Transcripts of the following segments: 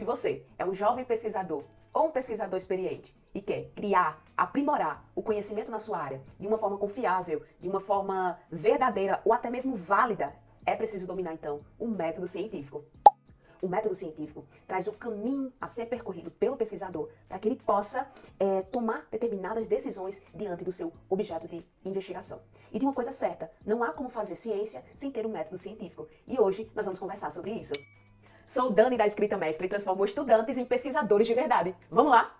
Se você é um jovem pesquisador ou um pesquisador experiente e quer criar, aprimorar o conhecimento na sua área de uma forma confiável, de uma forma verdadeira ou até mesmo válida, é preciso dominar então o método científico. O método científico traz o caminho a ser percorrido pelo pesquisador para que ele possa tomar determinadas decisões diante do seu objeto de investigação. E de uma coisa certa, não há como fazer ciência sem ter um método científico. E hoje nós vamos conversar sobre isso. Sou Dani da Escrita Mestra e transformo estudantes em pesquisadores de verdade. Vamos lá?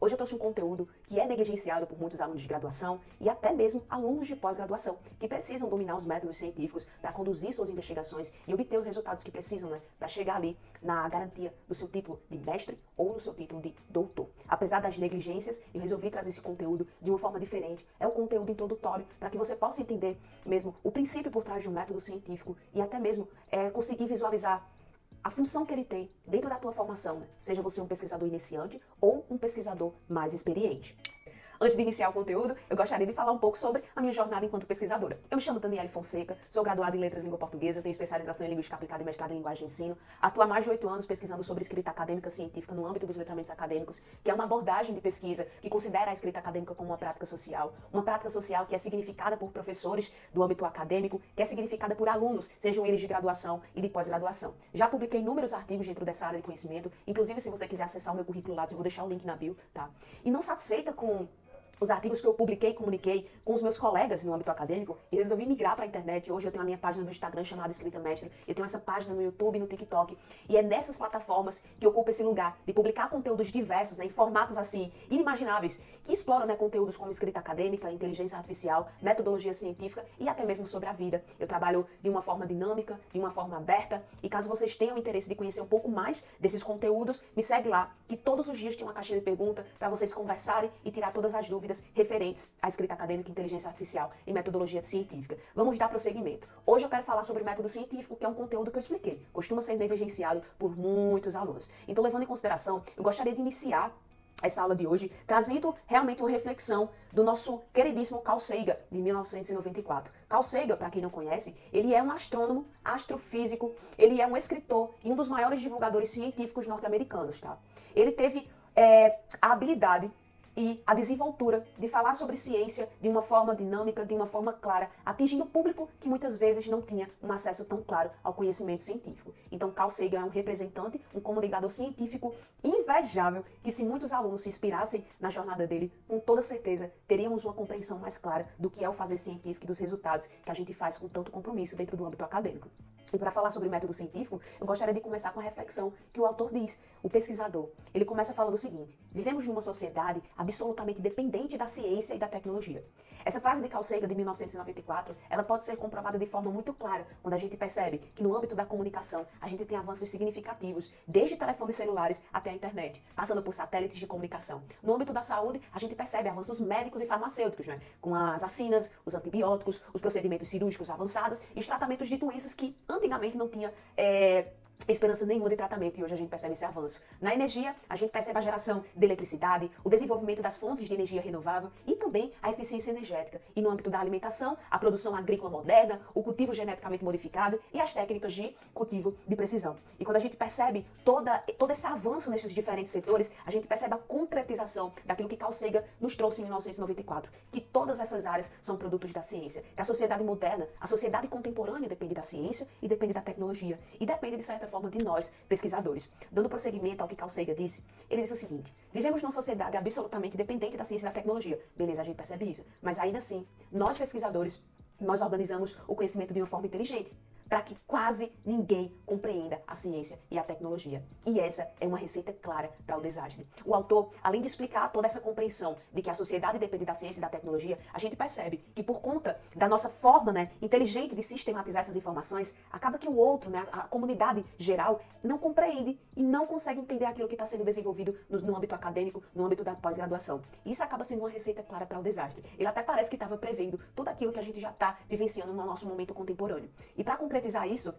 Hoje eu trouxe um conteúdo que é negligenciado por muitos alunos de graduação e até mesmo alunos de pós-graduação, que precisam dominar os métodos científicos para conduzir suas investigações e obter os resultados que precisam, para chegar ali na garantia do seu título de mestre ou no seu título de doutor. Apesar das negligências, eu resolvi trazer esse conteúdo de uma forma diferente. É um conteúdo introdutório para que você possa entender mesmo o princípio por trás de um método científico e até mesmo conseguir visualizar a função que ele tem dentro da tua formação, seja você um pesquisador iniciante ou um pesquisador mais experiente. Antes de iniciar o conteúdo, eu gostaria de falar um pouco sobre a minha jornada enquanto pesquisadora. Eu me chamo Daniele Fonseca, sou graduada em Letras em Língua Portuguesa, tenho especialização em Linguística Aplicada e mestrado em Linguagem de Ensino. Atuo há mais de 8 anos pesquisando sobre escrita acadêmica científica no âmbito dos letramentos acadêmicos, que é uma abordagem de pesquisa que considera a escrita acadêmica como uma prática social que é significada por professores do âmbito acadêmico, que é significada por alunos, sejam eles de graduação e de pós-graduação. Já publiquei inúmeros artigos dentro dessa área de conhecimento, inclusive se você quiser acessar o meu currículo lá, eu vou deixar o link na bio, tá? E não satisfeita com os artigos que eu publiquei e comuniquei com os meus colegas no âmbito acadêmico, eu resolvi migrar para a internet. Hoje eu tenho a minha página no Instagram chamada Escrita Mestre, eu tenho essa página no YouTube e no TikTok, e é nessas plataformas que ocupa esse lugar de publicar conteúdos diversos, em formatos assim, inimagináveis, que exploram conteúdos como escrita acadêmica, inteligência artificial, metodologia científica e até mesmo sobre a vida. Eu trabalho de uma forma dinâmica, de uma forma aberta, e caso vocês tenham interesse de conhecer um pouco mais desses conteúdos, me segue lá, que todos os dias tem uma caixinha de pergunta para vocês conversarem e tirar todas as dúvidas referentes à escrita acadêmica, inteligência artificial e metodologia científica. Vamos dar prosseguimento. Hoje eu quero falar sobre método científico, que é um conteúdo que eu expliquei. Costuma ser negligenciado por muitos alunos. Então, levando em consideração, eu gostaria de iniciar essa aula de hoje trazendo realmente uma reflexão do nosso queridíssimo Carl Sagan, de 1994. Carl Sagan, para quem não conhece, ele é um astrônomo, astrofísico, ele é um escritor e um dos maiores divulgadores científicos norte-americanos, tá? Ele teve a habilidade e a desenvoltura de falar sobre ciência de uma forma dinâmica, de uma forma clara, atingindo o público que muitas vezes não tinha um acesso tão claro ao conhecimento científico. Então, Carl Sagan é um representante, um comunicador científico invejável, que se muitos alunos se inspirassem na jornada dele, com toda certeza teríamos uma compreensão mais clara do que é o fazer científico e dos resultados que a gente faz com tanto compromisso dentro do âmbito acadêmico. E para falar sobre método científico, eu gostaria de começar com a reflexão que o autor diz, o pesquisador. Ele começa falando o seguinte: vivemos numa sociedade absolutamente dependente da ciência e da tecnologia. Essa frase de Carl Sagan, de 1994, ela pode ser comprovada de forma muito clara quando a gente percebe que no âmbito da comunicação a gente tem avanços significativos, desde telefones celulares até a internet, passando por satélites de comunicação. No âmbito da saúde, a gente percebe avanços médicos e farmacêuticos, com as vacinas, os antibióticos, os procedimentos cirúrgicos avançados e os tratamentos de doenças que antigamente não tinha esperança nenhuma de tratamento, e hoje a gente percebe esse avanço. Na energia, a gente percebe a geração de eletricidade, o desenvolvimento das fontes de energia renovável e também a eficiência energética. E no âmbito da alimentação, a produção agrícola moderna, o cultivo geneticamente modificado e as técnicas de cultivo de precisão. E quando a gente percebe todo esse avanço nesses diferentes setores, a gente percebe a concretização daquilo que Carl Sagan nos trouxe em 1994, que todas essas áreas são produtos da ciência, que a sociedade moderna, a sociedade contemporânea depende da ciência e depende da tecnologia, e depende de certa forma de nós, pesquisadores. Dando prosseguimento ao que Carl Sagan disse, ele disse o seguinte: vivemos numa sociedade absolutamente dependente da ciência e da tecnologia. Beleza, a gente percebe isso. Mas ainda assim, nós pesquisadores, nós organizamos o conhecimento de uma forma inteligente, para que quase ninguém compreenda a ciência e a tecnologia. E essa é uma receita clara para o desastre. O autor, além de explicar toda essa compreensão de que a sociedade depende da ciência e da tecnologia, a gente percebe que por conta da nossa forma inteligente de sistematizar essas informações, acaba que o outro, a comunidade geral, não compreende e não consegue entender aquilo que está sendo desenvolvido no âmbito acadêmico, no âmbito da pós-graduação. Isso acaba sendo uma receita clara para o desastre. Ele até parece que estava prevendo tudo aquilo que a gente já está vivenciando no nosso momento contemporâneo. E para concretizar isso,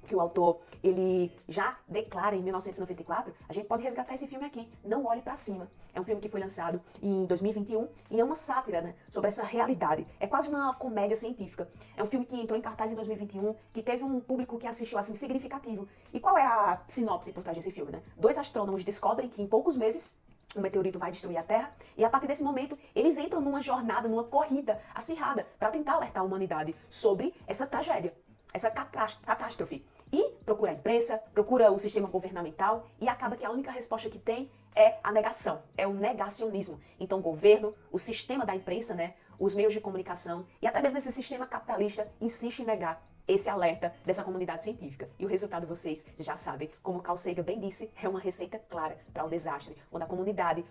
que o autor, ele já declara em 1994, a gente pode resgatar esse filme aqui, Não Olhe Pra Cima. É um filme que foi lançado em 2021 e é uma sátira, né, sobre essa realidade. É quase uma comédia científica. É um filme que entrou em cartaz em 2021, que teve um público que assistiu assim significativo. E qual é a sinopse por trás desse filme, né? Dois astrônomos descobrem que em poucos meses o meteorito vai destruir a Terra, e a partir desse momento eles entram numa jornada, numa corrida acirrada para tentar alertar a humanidade sobre essa tragédia, essa catástrofe. E procura a imprensa, procura o sistema governamental, e acaba que a única resposta que tem é a negação, é o negacionismo. Então o governo, o sistema da imprensa, né, os meios de comunicação e até mesmo esse sistema capitalista insiste em negar esse alerta dessa comunidade científica. E o resultado vocês já sabem, como Carl Sagan bem disse, é uma receita clara para o desastre. Quando a comunidade,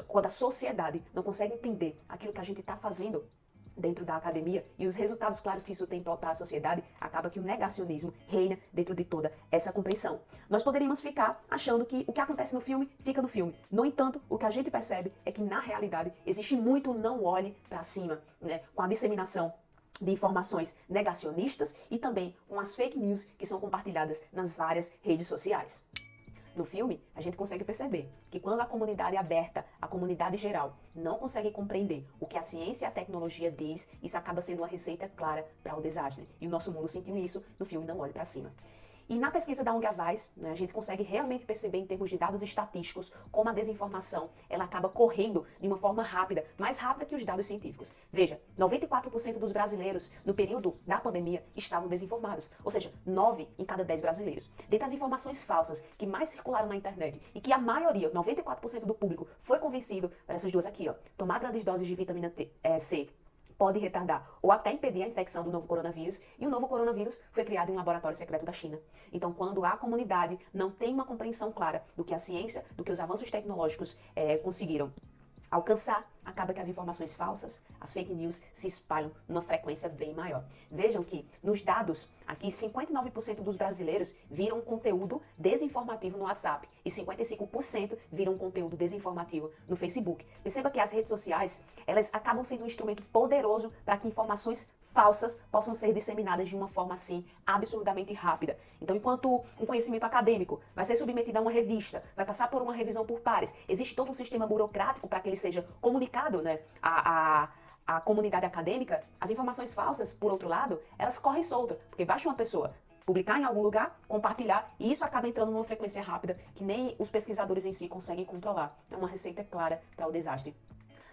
quando a sociedade não consegue entender aquilo que a gente está fazendo dentro da academia e os resultados claros que isso tem para a sociedade, acaba que o negacionismo reina dentro de toda essa compreensão. Nós poderíamos ficar achando que o que acontece no filme fica no filme. No entanto, o que a gente percebe é que na realidade existe muito não olhe para cima, né? Com a disseminação de informações negacionistas e também com as fake news que são compartilhadas nas várias redes sociais. No filme, a gente consegue perceber que quando a comunidade aberta, a comunidade geral, não consegue compreender o que a ciência e a tecnologia diz, isso acaba sendo uma receita clara para o desastre. E o nosso mundo sentiu isso no filme Não Olhe Pra Cima. E na pesquisa da ONG Avaz, né, a gente consegue realmente perceber em termos de dados estatísticos como a desinformação ela acaba correndo de uma forma rápida, mais rápida que os dados científicos. Veja, 94% dos brasileiros no período da pandemia estavam desinformados, ou seja, 9 em cada 10 brasileiros. Dentre as informações falsas que mais circularam na internet e que a maioria, 94% do público, foi convencido, essas duas aqui, ó, tomar grandes doses de vitamina C pode retardar ou até impedir a infecção do novo coronavírus, e o novo coronavírus foi criado em um laboratório secreto da China. Então, quando a comunidade não tem uma compreensão clara do que a ciência, do que os avanços tecnológicos conseguiram alcançar, acaba que as informações falsas, as fake news, se espalham numa frequência bem maior. Vejam que, nos dados, aqui 59% dos brasileiros viram conteúdo desinformativo no WhatsApp e 55% viram conteúdo desinformativo no Facebook. Perceba que as redes sociais, elas acabam sendo um instrumento poderoso para que informações falsas possam ser disseminadas de uma forma assim absurdamente rápida. Então, enquanto um conhecimento acadêmico vai ser submetido a uma revista, vai passar por uma revisão por pares, existe todo um sistema burocrático para que ele seja comunicado, né, à comunidade acadêmica. As informações falsas, por outro lado, elas correm solta, porque basta uma pessoa publicar em algum lugar, compartilhar, e isso acaba entrando numa frequência rápida que nem os pesquisadores em si conseguem controlar. É uma receita clara para o desastre.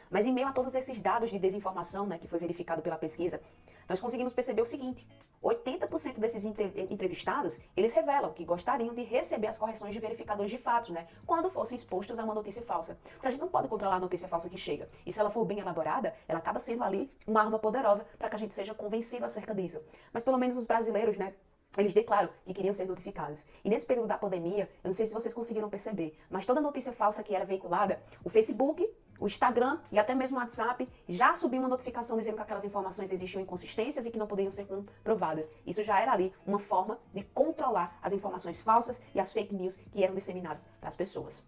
Mas em meio a todos esses dados de desinformação, né, que foi verificado pela pesquisa, nós conseguimos perceber o seguinte: 80% desses entrevistados, eles revelam que gostariam de receber as correções de verificadores de fatos, né, quando fossem expostos a uma notícia falsa. Porque a gente não pode controlar a notícia falsa que chega. E se ela for bem elaborada, ela acaba sendo ali uma arma poderosa para que a gente seja convencido acerca disso. Mas pelo menos os brasileiros, né, eles declaram que queriam ser notificados. E nesse período da pandemia, eu não sei se vocês conseguiram perceber, mas toda notícia falsa que era veiculada, o Facebook, o Instagram e até mesmo o WhatsApp já subiu uma notificação dizendo que aquelas informações existiam inconsistências e que não poderiam ser comprovadas. Isso já era ali uma forma de controlar as informações falsas e as fake news que eram disseminadas para as pessoas.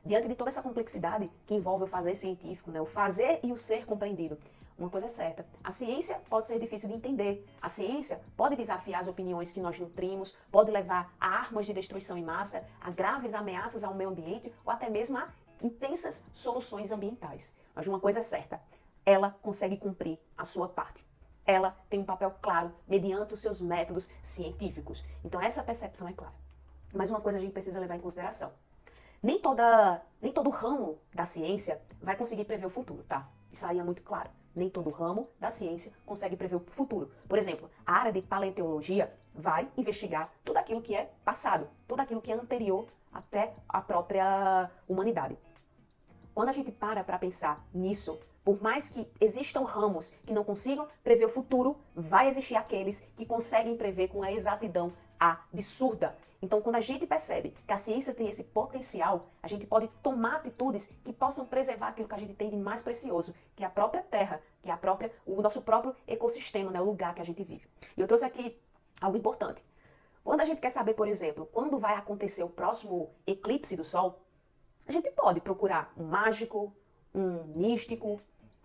Diante de toda essa complexidade que envolve o fazer científico, né, o fazer e o ser compreendido, uma coisa é certa: a ciência pode ser difícil de entender. A ciência pode desafiar as opiniões que nós nutrimos, pode levar a armas de destruição em massa, a graves ameaças ao meio ambiente ou até mesmo a intensas soluções ambientais. Mas uma coisa é certa: ela consegue cumprir a sua parte. Ela tem um papel claro mediante os seus métodos científicos. Então essa percepção é clara. Mas uma coisa a gente precisa levar em consideração: nem todo ramo da ciência vai conseguir prever o futuro, tá? Isso aí é muito claro. Nem todo ramo da ciência consegue prever o futuro. Por exemplo, a área de paleontologia vai investigar tudo aquilo que é passado, tudo aquilo que é anterior até a própria humanidade. Quando a gente para pensar nisso, por mais que existam ramos que não consigam prever o futuro, vai existir aqueles que conseguem prever com a exatidão absurda. Então, quando a gente percebe que a ciência tem esse potencial, a gente pode tomar atitudes que possam preservar aquilo que a gente tem de mais precioso, que é a própria terra, que é o nosso próprio ecossistema, né, o lugar que a gente vive. E eu trouxe aqui algo importante. Quando a gente quer saber, por exemplo, quando vai acontecer o próximo eclipse do Sol, a gente pode procurar um mágico, um místico,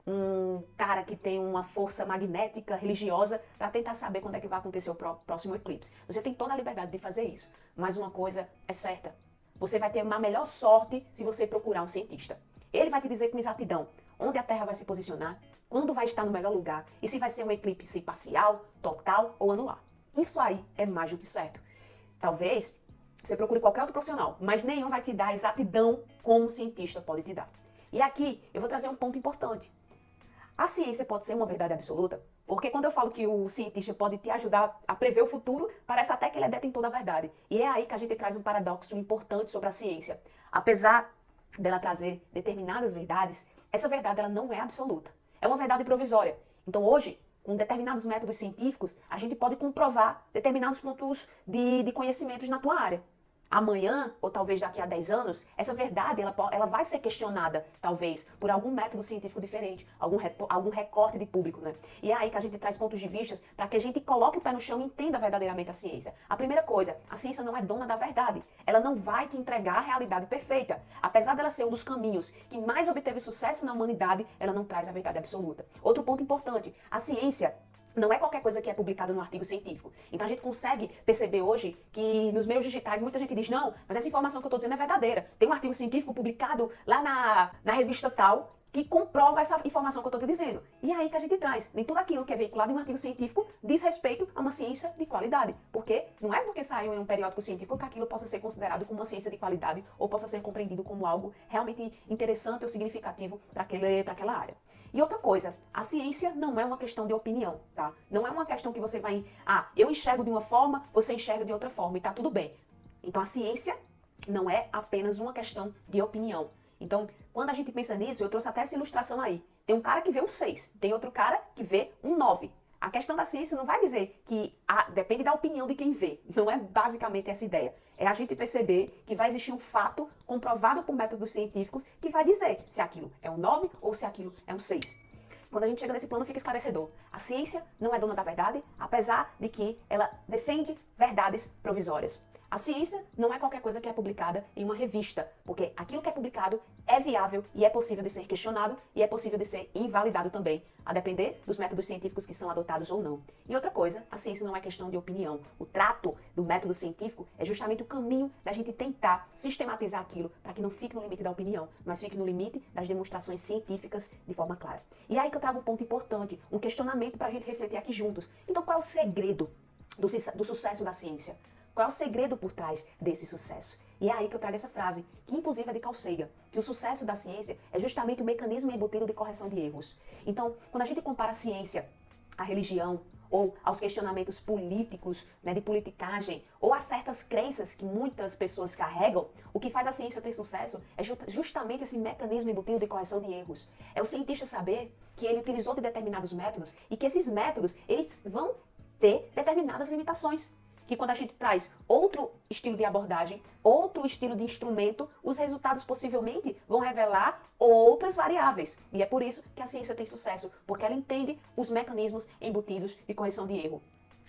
um cara que tem uma força magnética religiosa para tentar saber quando é que vai acontecer o próximo eclipse. Você tem toda a liberdade de fazer isso. Mas uma coisa é certa. Você vai ter uma melhor sorte se você procurar um cientista. Ele vai te dizer com exatidão onde a Terra vai se posicionar, quando vai estar no melhor lugar e se vai ser um eclipse parcial, total ou anular. Isso aí é mais do que certo. Talvez você procure qualquer outro profissional, mas nenhum vai te dar a exatidão como um cientista pode te dar. E aqui eu vou trazer um ponto importante. A ciência pode ser uma verdade absoluta, porque quando eu falo que o cientista pode te ajudar a prever o futuro, parece até que ele é detentor da verdade. E é aí que a gente traz um paradoxo importante sobre a ciência. Apesar dela trazer determinadas verdades, essa verdade ela não é absoluta. É uma verdade provisória. Então hoje, com determinados métodos científicos, a gente pode comprovar determinados pontos de conhecimentos na tua área. Amanhã, ou talvez daqui a 10 anos, essa verdade ela vai ser questionada, talvez, por algum método científico diferente, algum recorte de público, né? E é aí que a gente traz pontos de vista para que a gente coloque o pé no chão e entenda verdadeiramente a ciência. A primeira coisa, a ciência não é dona da verdade. Ela não vai te entregar a realidade perfeita. Apesar dela ser um dos caminhos que mais obteve sucesso na humanidade, ela não traz a verdade absoluta. Outro ponto importante, a ciência não é qualquer coisa que é publicada num artigo científico. Então a gente consegue perceber hoje que nos meios digitais muita gente diz, não, mas essa informação que eu estou dizendo é verdadeira. Tem um artigo científico publicado lá na revista tal que comprova essa informação que eu estou te dizendo. E é aí que a gente traz. Nem tudo aquilo que é veiculado em um artigo científico diz respeito a uma ciência de qualidade. Porque não é porque saiu em um periódico científico que aquilo possa ser considerado como uma ciência de qualidade ou possa ser compreendido como algo realmente interessante ou significativo para aquela área. E outra coisa, a ciência não é uma questão de opinião, tá? Não é uma questão que você vai, eu enxergo de uma forma, você enxerga de outra forma e tá tudo bem. Então a ciência não é apenas uma questão de opinião. Então, quando a gente pensa nisso, eu trouxe até essa ilustração aí. Tem um cara que vê um 6, tem outro cara que vê um 9. A questão da ciência não vai dizer que depende da opinião de quem vê. Não é basicamente essa ideia. É a gente perceber que vai existir um fato comprovado por métodos científicos que vai dizer se aquilo é um 9 ou se aquilo é um 6. Quando a gente chega nesse plano, fica esclarecedor. A ciência não é dona da verdade, apesar de que ela defende verdades provisórias. A ciência não é qualquer coisa que é publicada em uma revista, porque aquilo que é publicado é viável e é possível de ser questionado e é possível de ser invalidado também, a depender dos métodos científicos que são adotados ou não. E outra coisa, a ciência não é questão de opinião. O trato do método científico é justamente o caminho da gente tentar sistematizar aquilo para que não fique no limite da opinião, mas fique no limite das demonstrações científicas de forma clara. E aí que eu trago um ponto importante, um questionamento para a gente refletir aqui juntos. Então qual é o segredo do sucesso da ciência? Qual é o segredo por trás desse sucesso? E é aí que eu trago essa frase, que inclusive é de Carl Sagan, que o sucesso da ciência é justamente o mecanismo embutido de correção de erros. Então, quando a gente compara a ciência à religião, ou aos questionamentos políticos, né, de politicagem, ou a certas crenças que muitas pessoas carregam, o que faz a ciência ter sucesso é justamente esse mecanismo embutido de correção de erros. É o cientista saber que ele utilizou de determinados métodos e que esses métodos eles vão ter determinadas limitações. Que quando a gente traz outro estilo de abordagem, outro estilo de instrumento, os resultados possivelmente vão revelar outras variáveis. E é por isso que a ciência tem sucesso, porque ela entende os mecanismos embutidos de correção de erro.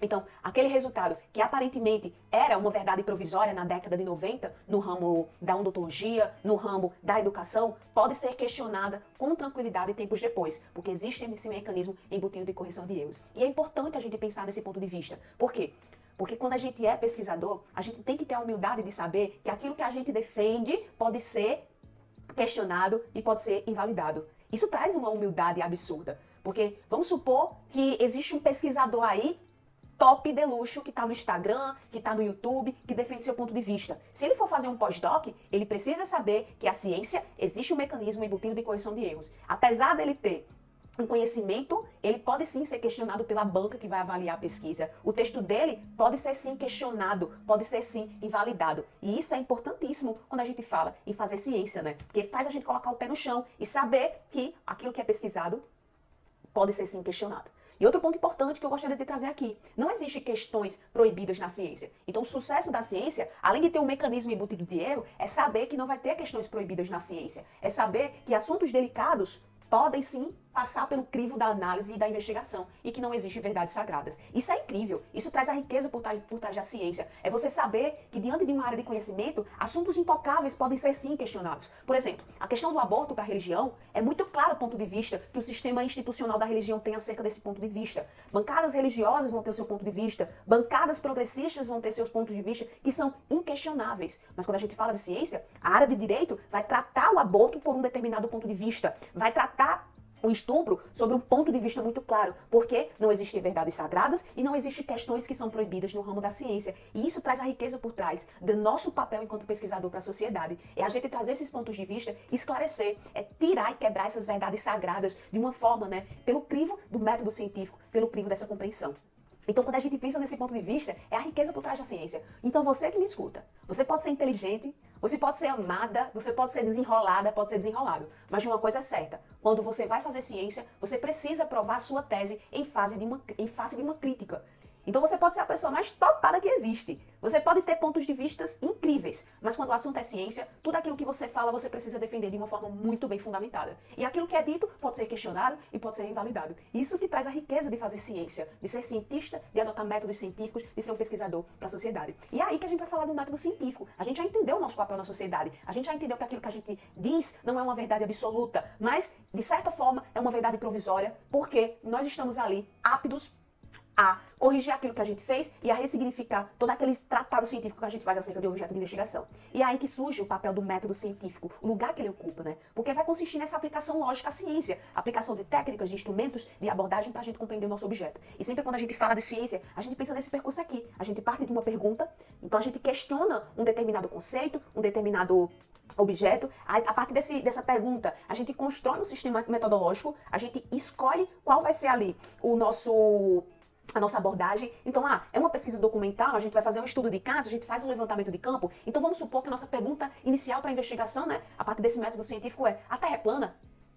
Então, aquele resultado que aparentemente era uma verdade provisória na década de 90, no ramo da odontologia, no ramo da educação, pode ser questionada com tranquilidade tempos depois, porque existe esse mecanismo embutido de correção de erros. E é importante a gente pensar nesse ponto de vista. Por quê? Porque quando a gente é pesquisador, a gente tem que ter a humildade de saber que aquilo que a gente defende pode ser questionado e pode ser invalidado. Isso traz uma humildade absurda. Porque vamos supor que existe um pesquisador aí, top de luxo, que está no Instagram, que está no YouTube, que defende seu ponto de vista. Se ele for fazer um pós-doc, ele precisa saber que a ciência existe um mecanismo embutido de correção de erros. Apesar dele ter um conhecimento, ele pode sim ser questionado pela banca que vai avaliar a pesquisa. O texto dele pode ser sim questionado, pode ser sim invalidado. E isso é importantíssimo quando a gente fala em fazer ciência, né? Porque faz a gente colocar o pé no chão e saber que aquilo que é pesquisado pode ser sim questionado. E outro ponto importante que eu gostaria de trazer aqui, não existem questões proibidas na ciência. Então o sucesso da ciência, além de ter um mecanismo embutido de erro, é saber que não vai ter questões proibidas na ciência. É saber que assuntos delicados podem sim passar pelo crivo da análise e da investigação e que não existe verdades sagradas. Isso é incrível. Isso traz a riqueza por trás da ciência. É você saber que diante de uma área de conhecimento, assuntos intocáveis podem ser sim questionados. Por exemplo, a questão do aborto para a religião é muito claro o ponto de vista que o sistema institucional da religião tem acerca desse ponto de vista. Bancadas religiosas vão ter o seu ponto de vista, bancadas progressistas vão ter seus pontos de vista que são inquestionáveis. Mas quando a gente fala de ciência, a área de direito vai tratar o aborto por um determinado ponto de vista, vai tratar o estupro sobre um ponto de vista muito claro, porque não existem verdades sagradas e não existem questões que são proibidas no ramo da ciência. E isso traz a riqueza por trás do nosso papel enquanto pesquisador para a sociedade. É a gente trazer esses pontos de vista, esclarecer, é tirar e quebrar essas verdades sagradas de uma forma, pelo crivo do método científico, pelo crivo dessa compreensão. Então, quando a gente pensa nesse ponto de vista, é a riqueza por trás da ciência. Então, você que me escuta, você pode ser inteligente, você pode ser amada, você pode ser desenrolada, pode ser desenrolado. Mas de uma coisa é certa, quando você vai fazer ciência, você precisa provar a sua tese em face de uma crítica. Então você pode ser a pessoa mais topada que existe. Você pode ter pontos de vista incríveis, mas quando o assunto é ciência, tudo aquilo que você fala você precisa defender de uma forma muito bem fundamentada. E aquilo que é dito pode ser questionado e pode ser invalidado. Isso que traz a riqueza de fazer ciência, de ser cientista, de adotar métodos científicos, de ser um pesquisador para a sociedade. E é aí que a gente vai falar do método científico. A gente já entendeu o nosso papel na sociedade. A gente já entendeu que aquilo que a gente diz não é uma verdade absoluta, mas, de certa forma, é uma verdade provisória, porque nós estamos ali aptos a corrigir aquilo que a gente fez e a ressignificar todo aquele tratado científico que a gente faz acerca de objeto de investigação. E é aí que surge o papel do método científico, o lugar que ele ocupa, Porque vai consistir nessa aplicação lógica à ciência, aplicação de técnicas, de instrumentos, de abordagem para a gente compreender o nosso objeto. E sempre quando a gente fala de ciência, a gente pensa nesse percurso aqui. A gente parte de uma pergunta, então a gente questiona um determinado conceito, um determinado objeto. A partir dessa pergunta, a gente constrói um sistema metodológico, a gente escolhe qual vai ser ali a nossa abordagem. Então, é uma pesquisa documental, a gente vai fazer um estudo de caso, a gente faz um levantamento de campo. Então, vamos supor que a nossa pergunta inicial para a investigação, a partir desse método científico a Terra é plana?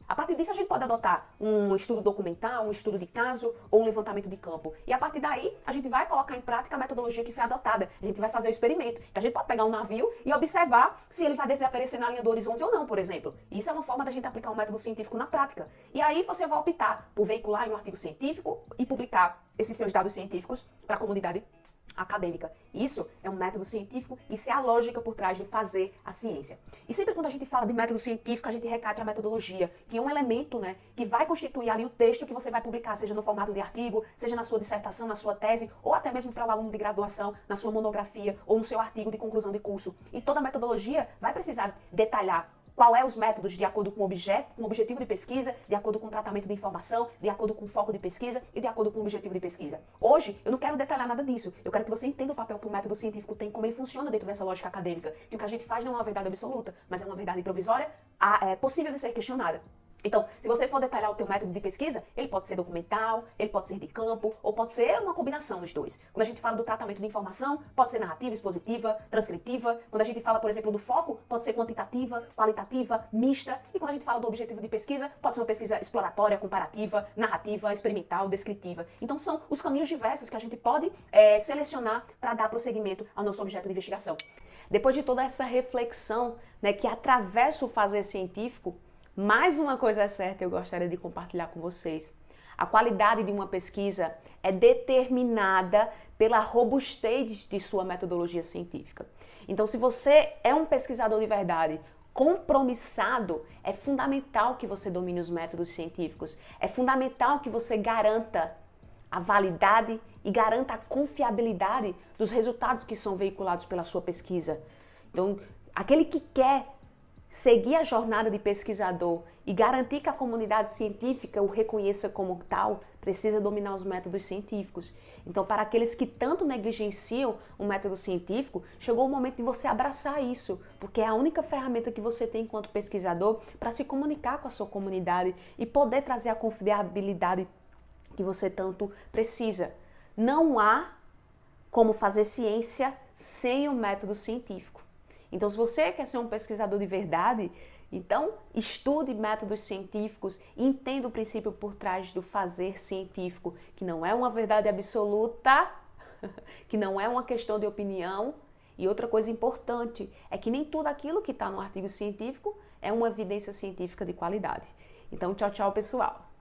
A partir disso, a gente pode adotar um estudo documental, um estudo de caso ou um levantamento de campo. E a partir daí, a gente vai colocar em prática a metodologia que foi adotada. A gente vai fazer o experimento. Então, a gente pode pegar um navio e observar se ele vai desaparecer na linha do horizonte ou não, por exemplo. Isso é uma forma da gente aplicar um método científico na prática. E aí, você vai optar por veicular em um artigo científico e publicar esses seus dados científicos para a comunidade acadêmica. Isso é um método científico, isso é a lógica por trás de fazer a ciência. E sempre quando a gente fala de método científico, a gente recai para a metodologia, que é um elemento, que vai constituir ali o texto que você vai publicar, seja no formato de artigo, seja na sua dissertação, na sua tese, ou até mesmo para o aluno de graduação, na sua monografia ou no seu artigo de conclusão de curso. E toda a metodologia vai precisar detalhar qual é os métodos de acordo com o objetivo de pesquisa, de acordo com o tratamento de informação, de acordo com o foco de pesquisa e de acordo com o objetivo de pesquisa. Hoje, eu não quero detalhar nada disso. Eu quero que você entenda o papel que o método científico tem, como ele funciona dentro dessa lógica acadêmica. Que o que a gente faz não é uma verdade absoluta, mas é uma verdade provisória, possível de ser questionada. Então, se você for detalhar o teu método de pesquisa, ele pode ser documental, ele pode ser de campo, ou pode ser uma combinação dos dois. Quando a gente fala do tratamento de informação, pode ser narrativa, expositiva, transcritiva. Quando a gente fala, por exemplo, do foco, pode ser quantitativa, qualitativa, mista. E quando a gente fala do objetivo de pesquisa, pode ser uma pesquisa exploratória, comparativa, narrativa, experimental, descritiva. Então, são os caminhos diversos que a gente pode selecionar para dar prosseguimento ao nosso objeto de investigação. Depois de toda essa reflexão, que atravessa o fazer científico, mais uma coisa é certa, eu gostaria de compartilhar com vocês. A qualidade de uma pesquisa é determinada pela robustez de sua metodologia científica. Então, se você é um pesquisador de verdade, compromissado, é fundamental que você domine os métodos científicos. É fundamental que você garanta a validade e garanta a confiabilidade dos resultados que são veiculados pela sua pesquisa. Então, aquele que quer seguir a jornada de pesquisador e garantir que a comunidade científica o reconheça como tal, precisa dominar os métodos científicos. Então, para aqueles que tanto negligenciam o método científico, chegou o momento de você abraçar isso, porque é a única ferramenta que você tem enquanto pesquisador para se comunicar com a sua comunidade e poder trazer a confiabilidade que você tanto precisa. Não há como fazer ciência sem o método científico. Então, se você quer ser um pesquisador de verdade, então estude métodos científicos e entenda o princípio por trás do fazer científico, que não é uma verdade absoluta, que não é uma questão de opinião. E outra coisa importante é que nem tudo aquilo que está no artigo científico é uma evidência científica de qualidade. Então, tchau, tchau, pessoal!